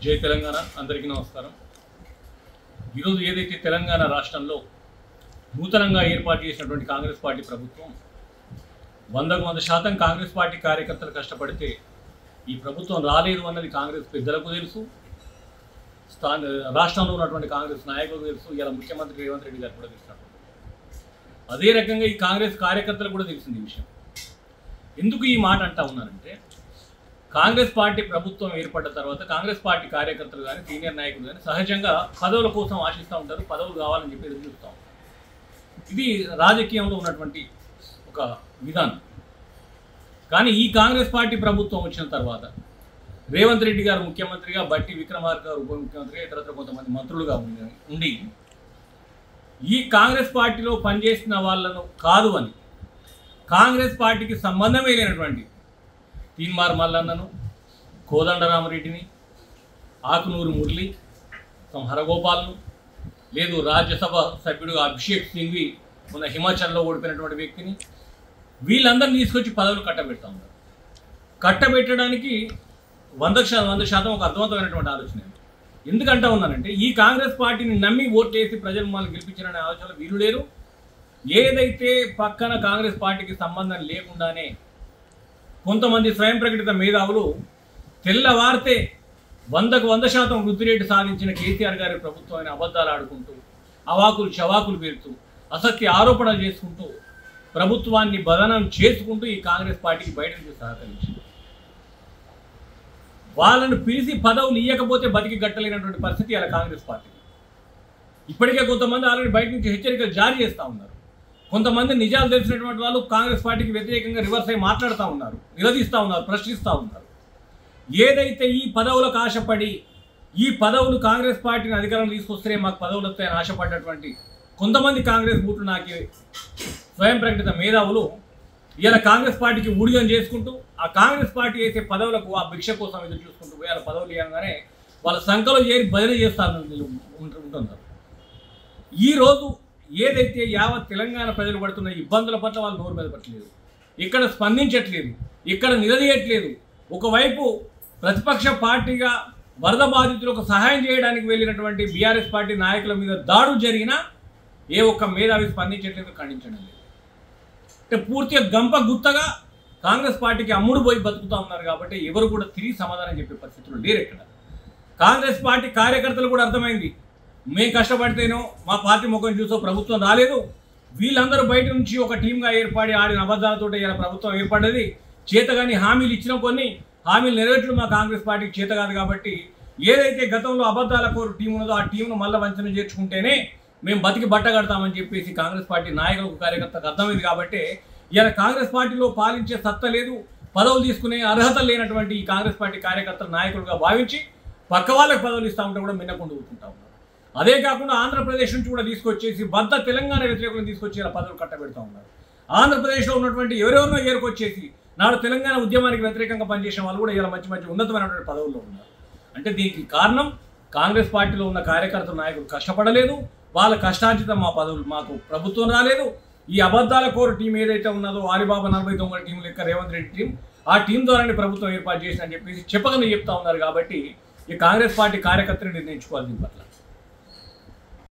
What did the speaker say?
జై తెలంగాణ అందరికీ నమస్కారం। ఈరోజు ఏదైతే తెలంగాణ రాష్ట్రంలో నూతనంగా ఏర్పాటు చేసినటువంటి కాంగ్రెస్ పార్టీ ప్రభుత్వం 100% కాంగ్రెస్ పార్టీ కార్యకర్తలు కష్టపడితే ఈ ప్రభుత్వం రాలేదు అన్నది కాంగ్రెస్ పెద్దలకు తెలుసు, రాష్ట్రంలో ఉన్నటువంటి కాంగ్రెస్ నాయకులకు తెలుసు, ఇలా ముఖ్యమంత్రి రేవంత్ రెడ్డి గారు కూడా తెలిసినప్పుడు అదే రకంగా ఈ కాంగ్రెస్ కార్యకర్తలు కూడా తెలిసింది ఈ విషయం। ఎందుకు ఈ మాట అంటా ఉన్నానంటే, కాంగ్రెస్ పార్టీ ప్రభుత్వం ఏర్పడ్డ తర్వాత కాంగ్రెస్ పార్టీ కార్యకర్తలు కానీ సీనియర్ నాయకులు కానీ సహజంగా పదవుల కోసం ఆశిస్తూ ఉంటారు, పదవులు కావాలని చెప్పి ఎదురు చూస్తూ ఉంటారు। ఇది రాజకీయంలో ఉన్నటువంటి ఒక విధానం। కానీ ఈ కాంగ్రెస్ పార్టీ ప్రభుత్వం వచ్చిన తర్వాత రేవంత్ రెడ్డి గారు ముఖ్యమంత్రిగా, బట్టి విక్రమార్క గారు ఉప ముఖ్యమంత్రిగా, ఇతరత్ర కొంతమంది మంత్రులుగా ఉండి ఈ కాంగ్రెస్ పార్టీలో పనిచేసిన వాళ్ళను కాదు అని కాంగ్రెస్ పార్టీకి సంబంధమే లేనటువంటి తీన్మార్ మల్లన్నను, కోదండరామరెడ్డిని, ఆకునూరు మురళి, హరగోపాల్ను, లేదు రాజ్యసభ సభ్యుడు అభిషేక్ సింఘ్వి మొన్న హిమాచల్లో ఓడిపోయినటువంటి వ్యక్తిని, వీళ్ళందరినీ తీసుకొచ్చి పదవులు కట్టబెడతా ఉన్నారు। కట్టబెట్టడానికి 100% ఒక అర్థవంతమైనటువంటి ఆలోచన। ఎందుకంటా ఉన్నానంటే, ఈ కాంగ్రెస్ పార్టీని నమ్మి ఓట్లేసి ప్రజలు మమ్మల్ని గెలిపించారనే ఆలోచనలో వీరు లేరు। ఏదైతే పక్కన కాంగ్రెస్ పార్టీకి సంబంధం లేకుండానే కొంతమంది స్వయం ప్రకటిత మేధావులు తెల్లవారితే 100% వృద్ధి రేటు సాధించిన కేసీఆర్ గారి ప్రభుత్వాన్ని అబద్ధాలు ఆడుకుంటూ, అవాకులు చవాకులు పేరుతూ, అసత్య ఆరోపణలు చేసుకుంటూ, ప్రభుత్వాన్ని బదనం చేసుకుంటూ ఈ కాంగ్రెస్ పార్టీకి బయట నుంచి సహకరించింది। వాళ్ళను పిలిచి పదవులు ఇవ్వకపోతే బతికి గట్టలేనటువంటి పరిస్థితి అలా కాంగ్రెస్ పార్టీకి। ఇప్పటికే కొంతమంది ఆల్రెడీ బయట నుంచి హెచ్చరికలు జారీ చేస్తూ ఉన్నారు। కొంతమంది నిజాలు తెలిసినటువంటి వాళ్ళు కాంగ్రెస్ పార్టీకి వ్యతిరేకంగా రివర్స్ అయి మాట్లాడుతూ ఉన్నారు, నిలదీస్తూ ఉన్నారు, ప్రశ్నిస్తూ ఉన్నారు। ఏదైతే ఈ పదవులకు ఆశపడి, ఈ పదవులు కాంగ్రెస్ పార్టీని అధికారంలో తీసుకొస్తే మాకు పదవులు వస్తాయని ఆశపడ్డటువంటి కొంతమంది కాంగ్రెస్ బూట్లు నాకి స్వయం ప్రకటిత మేధావులు ఇలా కాంగ్రెస్ పార్టీకి ఊడిగం చేసుకుంటూ, ఆ కాంగ్రెస్ పార్టీ వేసే పదవులకు ఆ భిక్ష కోసం ఎదురు చూసుకుంటూ వాళ్ళ పదవులు ఇవ్వగానే వాళ్ళ సంఖ్యలో చేరి బదిలీ చేస్తారు ఉంటున్నారు। ఈరోజు ఏదైతే యావత్ తెలంగాణ ప్రజలు పడుతున్న ఇబ్బందుల పట్ల వాళ్ళు నోరు మీద పట్టలేదు, ఇక్కడ స్పందించట్లేదు, ఇక్కడ నిలదీయట్లేదు। ఒకవైపు ప్రతిపక్ష పార్టీగా వరద బాధితులకు సహాయం చేయడానికి వెళ్ళినటువంటి బీఆర్ఎస్ పార్టీ నాయకుల మీద దాడులు జరిగినా ఏ ఒక్క మేధావి స్పందించట్లేదు, ఖండించడం లేదు। అంటే పూర్తిగా గంప గుత్తగా కాంగ్రెస్ పార్టీకి అమ్ముడు పోయి బతుకుతూ ఉన్నారు కాబట్టి ఎవరు కూడా తిరిగి సమాధానం చెప్పే పరిస్థితులు లేరు ఇక్కడ। కాంగ్రెస్ పార్టీ కార్యకర్తలు కూడా అర్థమైంది, మేము కష్టపడితేనో మా పార్టీ ముఖం చూసో ప్రభుత్వం రాలేదు, వీళ్ళందరూ బయట నుంచి ఒక టీంగా ఏర్పడి ఆడిన అబద్ధాలతో ఇలా ప్రభుత్వం ఏర్పడ్డది, చేతగాని హామీలు ఇచ్చిన కొన్ని హామీలు నెరవేర్చడం మా కాంగ్రెస్ పార్టీకి చేత కాదు కాబట్టి ఏదైతే గతంలో అబద్ధాల కోరు టీం ఉన్నదో ఆ టీంను మళ్ళీ వంచన చేర్చుకుంటేనే మేము బతికి బట్ట కడతామని చెప్పేసి కాంగ్రెస్ పార్టీ నాయకులకు కార్యకర్తకు అర్థమైంది కాబట్టి ఇలా కాంగ్రెస్ పార్టీలో పాలించే సత్తా లేదు, పదవులు తీసుకునే అర్హత లేనటువంటి ఈ కాంగ్రెస్ పార్టీ కార్యకర్తల నాయకులుగా భావించి పక్క వాళ్ళకి పదవులు ఇస్తూ ఉంటే కూడా మిన్నకుండా ఊరుకుంటా ఉన్నారు। అదే కాకుండా ఆంధ్రప్రదేశ్ నుంచి కూడా తీసుకొచ్చేసి బద్ద తెలంగాణ వ్యతిరేకులను తీసుకొచ్చి ఇలా పదవులు కట్టబెడతా ఉన్నారు। ఆంధ్రప్రదేశ్లో ఉన్నటువంటి ఎవరెవరినో ఏరుకొచ్చేసి నాడు తెలంగాణ ఉద్యమానికి వ్యతిరేకంగా పనిచేసిన వాళ్ళు కూడా ఇలా మంచి మంచి ఉన్నతమైనటువంటి పదవుల్లో ఉన్నారు। అంటే దీనికి కారణం కాంగ్రెస్ పార్టీలో ఉన్న కార్యకర్తల నాయకులు కష్టపడలేదు, వాళ్ళ కష్టార్జితం మా పదవులు మాకు ప్రభుత్వం రాలేదు। ఈ అబద్ధాల కోరు టీం ఏదైతే ఉన్నదో ఆలిబాబా 49 టీం లెక్క రేవంత్ రెడ్డి టీం, ఆ టీం ద్వారానే ప్రభుత్వం ఏర్పాటు చేసిందని చెప్పేసి చెప్పకనే చెప్తా ఉన్నారు కాబట్టి ఈ కాంగ్రెస్ పార్టీ కార్యకర్తలు నిర్ణయించుకోవాలి దీని పట్ల।